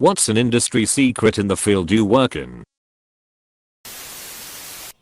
What's an industry secret in the field you work in?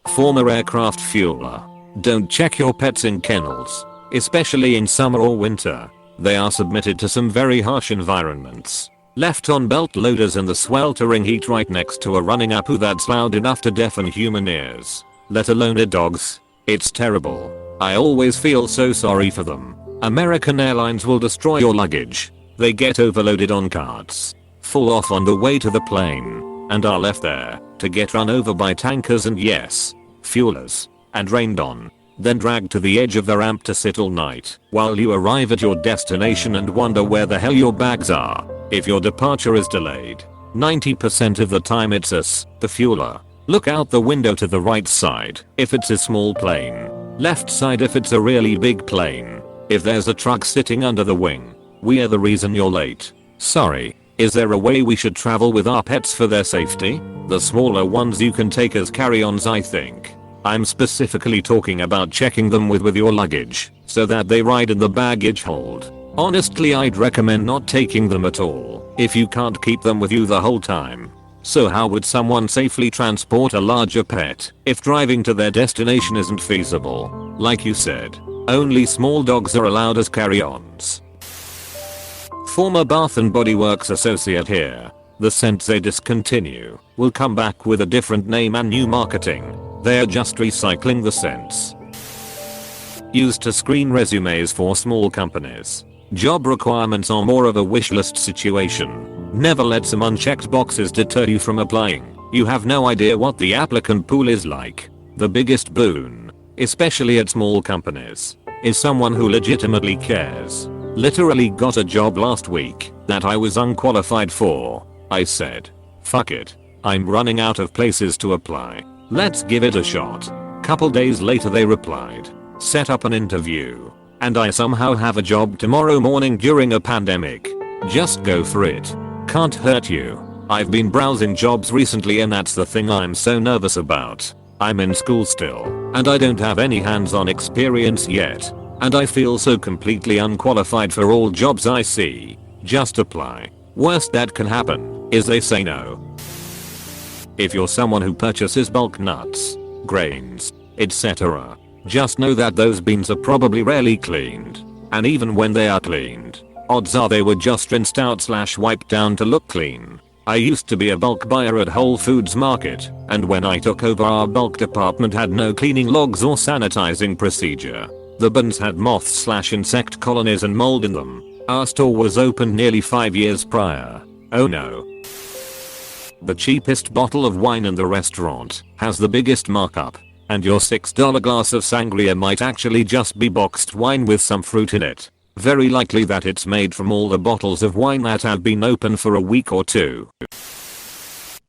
Former aircraft fueler. Don't check your pets in kennels, especially in summer or winter. They are submitted to some very harsh environments. Left on belt loaders in the sweltering heat right next to a running Apu that's loud enough to deafen human ears, let alone a dog's. It's terrible. I always feel so sorry for them. American Airlines will destroy your luggage. They get overloaded on carts, fall off on the way to the plane, and are left there to get run over by tankers and yes, fuelers, and rained on, then dragged to the edge of the ramp to sit all night while you arrive at your destination and wonder where the hell your bags are. If your departure is delayed, 90% of the time it's us, the fueler. Look out the window to the right side if it's a small plane, left side if it's a really big plane. If there's a truck sitting under the wing, we are the reason you're late. Sorry, is there a way we should travel with our pets for their safety? The smaller ones you can take as carry-ons, I think. I'm specifically talking about checking them with your luggage so that they ride in the baggage hold. Honestly, I'd recommend not taking them at all if you can't keep them with you the whole time. So how would someone safely transport a larger pet if driving to their destination isn't feasible? Like you said, only small dogs are allowed as carry-ons. Former Bath and Body Works associate here. The scents they discontinue will come back with a different name and new marketing. They're just recycling the scents used to screen resumes for small companies. Job requirements are more of a wish list situation. Never let some unchecked boxes deter you from applying. You have no idea what the applicant pool is like. The biggest boon, especially at small companies, is someone who legitimately cares. Literally got a job last week that I was unqualified for. I said, fuck it. I'm running out of places to apply. Let's give it a shot. Couple days later they replied, set up an interview, and I somehow have a job tomorrow morning during a pandemic. Just go for it. Can't hurt you. I've been browsing jobs recently and that's the thing I'm so nervous about. I'm in school still, and I don't have any hands-on experience yet. And I feel so completely unqualified for all jobs I see. Just apply. Worst that can happen is they say no. If you're someone who purchases bulk nuts, grains, etc., just know that those beans are probably rarely cleaned. And even when they are cleaned, odds are they were just rinsed out / wiped down to look clean. I used to be a bulk buyer at Whole Foods Market, and when I took over our bulk department had no cleaning logs or sanitizing procedure. The bins had moths / insect colonies and mold in them. Our store was opened nearly 5 years prior. Oh no. The cheapest bottle of wine in the restaurant has the biggest markup, and your $6 glass of sangria might actually just be boxed wine with some fruit in it. Very likely that it's made from all the bottles of wine that have been open for a week or two.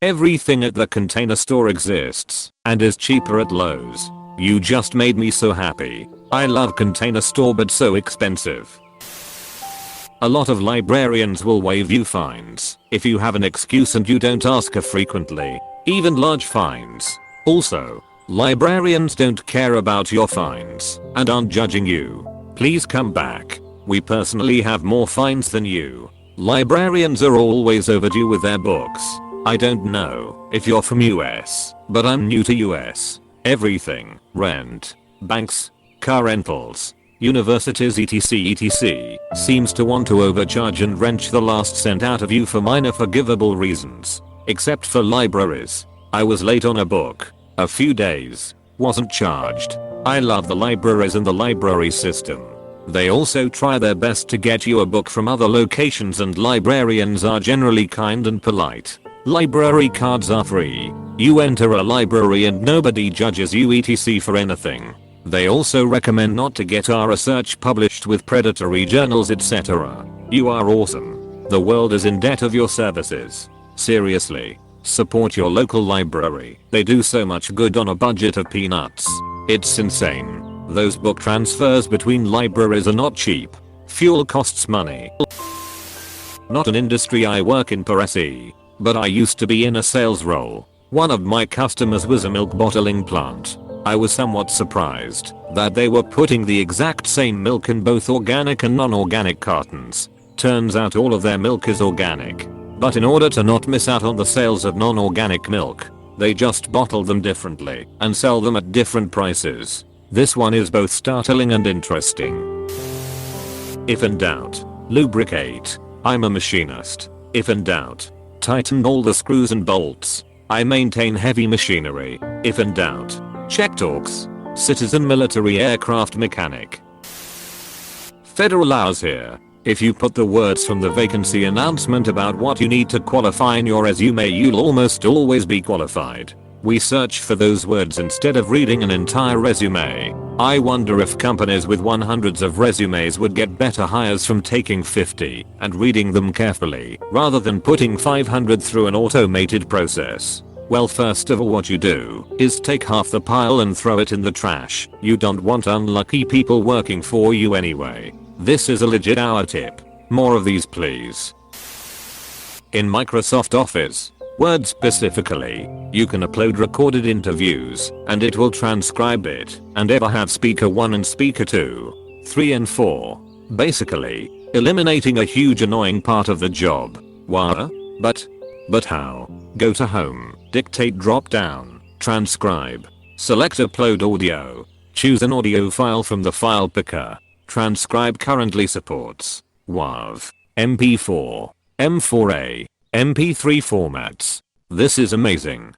Everything at the Container Store exists and is cheaper at Lowe's. You just made me so happy. I love Container Store but so expensive. A lot of librarians will waive you fines if you have an excuse and you don't ask her frequently, even large fines. Also, librarians don't care about your fines and aren't judging you. Please come back. We personally have more fines than you. Librarians are always overdue with their books. I don't know if you're from US, but I'm new to US. Everything, rent, banks, car rentals, universities etc seems to want to overcharge and wrench the last cent out of you for minor forgivable reasons. Except for libraries. I was late on a book. A few days. Wasn't charged. I love the libraries and the library system. They also try their best to get you a book from other locations and librarians are generally kind and polite. Library cards are free. You enter a library and nobody judges you etc for anything. They also recommend not to get our research published with predatory journals etc. You are awesome. The world is in debt of your services. Seriously. Support your local library. They do so much good on a budget of peanuts. It's insane. Those book transfers between libraries are not cheap. Fuel costs money. Not an industry I work in per se, but I used to be in a sales role. One of my customers was a milk bottling plant. I was somewhat surprised that they were putting the exact same milk in both organic and non-organic cartons. Turns out all of their milk is organic. But in order to not miss out on the sales of non-organic milk, they just bottle them differently and sell them at different prices. This one is both startling and interesting. If in doubt, lubricate. I'm a machinist. If in doubt, tighten all the screws and bolts. I maintain heavy machinery. If in doubt, check Torx. Citizen military aircraft mechanic. Federal hours here. If you put the words from the vacancy announcement about what you need to qualify in your resume, you'll almost always be qualified. We search for those words instead of reading an entire resume. I wonder if companies with hundreds of resumes would get better hires from taking 50 and reading them carefully rather than putting 500 through an automated process. Well, first of all, what you do is take half the pile and throw it in the trash. You don't want unlucky people working for you anyway. This is a legit hour tip. More of these, please. In Microsoft Office, Word specifically, you can upload recorded interviews and it will transcribe it and ever have speaker 1 and speaker 2, 3 and 4. Basically, eliminating a huge annoying part of the job. Why? But how? Go to Home, Dictate drop down, Transcribe. Select Upload Audio. Choose an audio file from the file picker. Transcribe currently supports WAV, MP4, M4A, MP3 formats. This is amazing.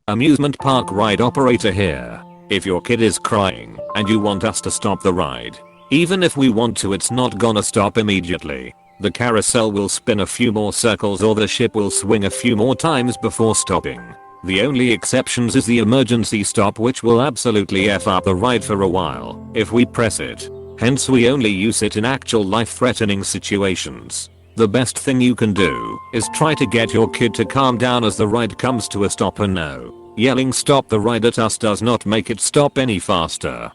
Amusement park ride operator here. If your kid is crying and you want us to stop the ride, even if we want to, it's not gonna stop immediately. The carousel will spin a few more circles or the ship will swing a few more times before stopping. The only exceptions is the emergency stop, which will absolutely F up the ride for a while if we press it. Hence we only use it in actual life-threatening situations. The best thing you can do is try to get your kid to calm down as the ride comes to a stop, and no, yelling stop the ride at us does not make it stop any faster.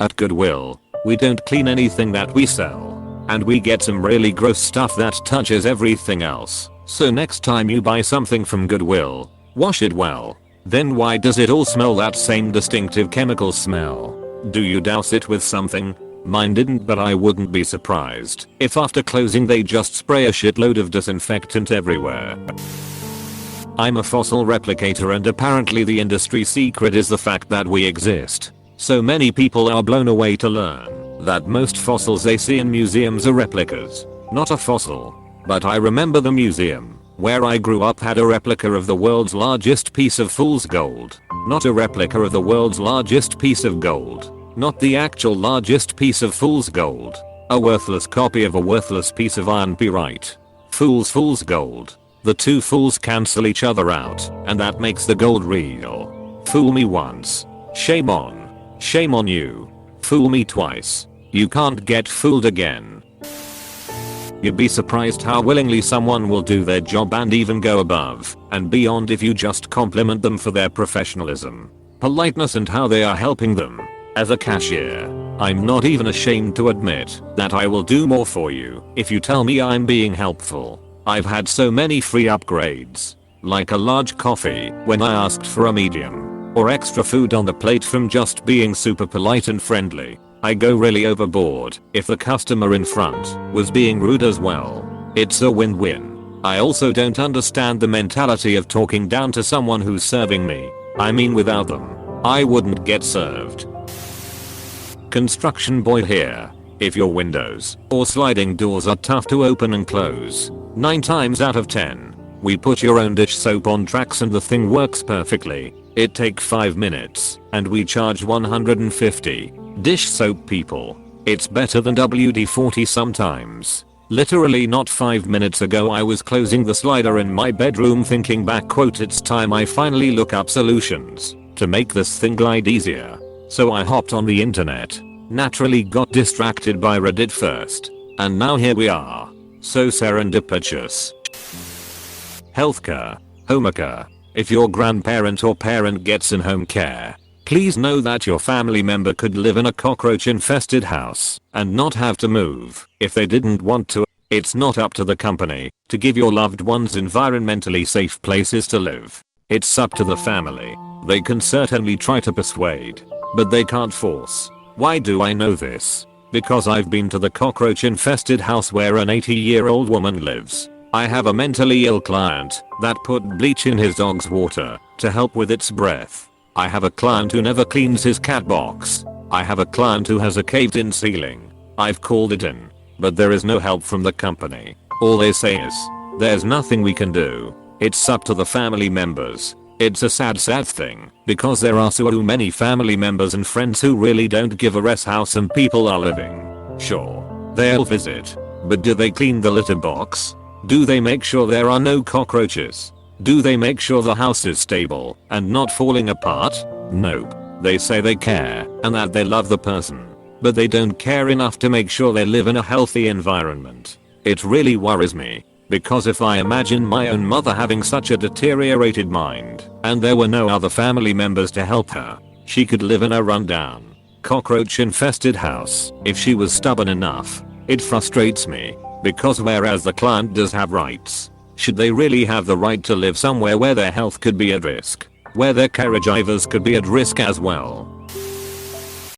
At Goodwill, we don't clean anything that we sell, and we get some really gross stuff that touches everything else. So next time you buy something from Goodwill, wash it well. Then why does it all smell that same distinctive chemical smell? Do you douse it with something? Mine didn't, but I wouldn't be surprised if after closing they just spray a shitload of disinfectant everywhere. I'm a fossil replicator, and apparently the industry secret is the fact that we exist. So many people are blown away to learn that most fossils they see in museums are replicas, not a fossil. But I remember the museum where I grew up had a replica of the world's largest piece of fool's gold. Not a replica of the world's largest piece of gold. Not the actual largest piece of fool's gold. A worthless copy of a worthless piece of iron pyrite. Fool's gold. The two fools cancel each other out, and that makes the gold real. Fool me once. Shame on you. Fool me twice. You can't get fooled again. You'd be surprised how willingly someone will do their job and even go above and beyond if you just compliment them for their professionalism, politeness, and how they are helping them. As a cashier, I'm not even ashamed to admit that I will do more for you if you tell me I'm being helpful. I've had so many free upgrades, like a large coffee when I asked for a medium, or extra food on the plate from just being super polite and friendly. I go really overboard if the customer in front was being rude as well. It's a win-win. I also don't understand the mentality of talking down to someone who's serving me. I mean, without them, I wouldn't get served. Construction boy here. If your windows or sliding doors are tough to open and close, 9 times out of 10, we put your own dish soap on tracks and the thing works perfectly. It takes 5 minutes and we charge 150. Dish soap people. It's better than WD-40 sometimes. Literally not 5 minutes ago I was closing the slider in my bedroom thinking back, quote, it's time I finally look up solutions to make this thing glide easier. So I hopped on the internet. Naturally got distracted by Reddit first. And now here we are. So serendipitous. Healthcare. Homecare. If your grandparent or parent gets in home care, please know that your family member could live in a cockroach infested house and not have to move if they didn't want to. It's not up to the company to give your loved ones environmentally safe places to live. It's up to the family. They can certainly try to persuade, but they can't force. Why do I know this? because I've been to the cockroach infested house where an 80-year-old woman lives. I have a mentally ill client that put bleach in his dog's water to help with its breath. I have a client who never cleans his cat box. I have a client who has a caved-in ceiling. I've called it in, but there is no help from the company. All they say is, there's nothing we can do. It's up to the family members. It's a sad thing, because there are so many family members and friends who really don't give a rest how some people are living. Sure, they'll visit, but do they clean the litter box? Do they make sure there are no cockroaches? Do they make sure the house is stable and not falling apart? Nope. They say they care and that they love the person, but they don't care enough to make sure they live in a healthy environment. It really worries me. Because if I imagine my own mother having such a deteriorated mind, and there were no other family members to help her, she could live in a rundown, cockroach infested house if she was stubborn enough. It frustrates me, because whereas the client does have rights, should they really have the right to live somewhere where their health could be at risk, where their caregivers could be at risk as well?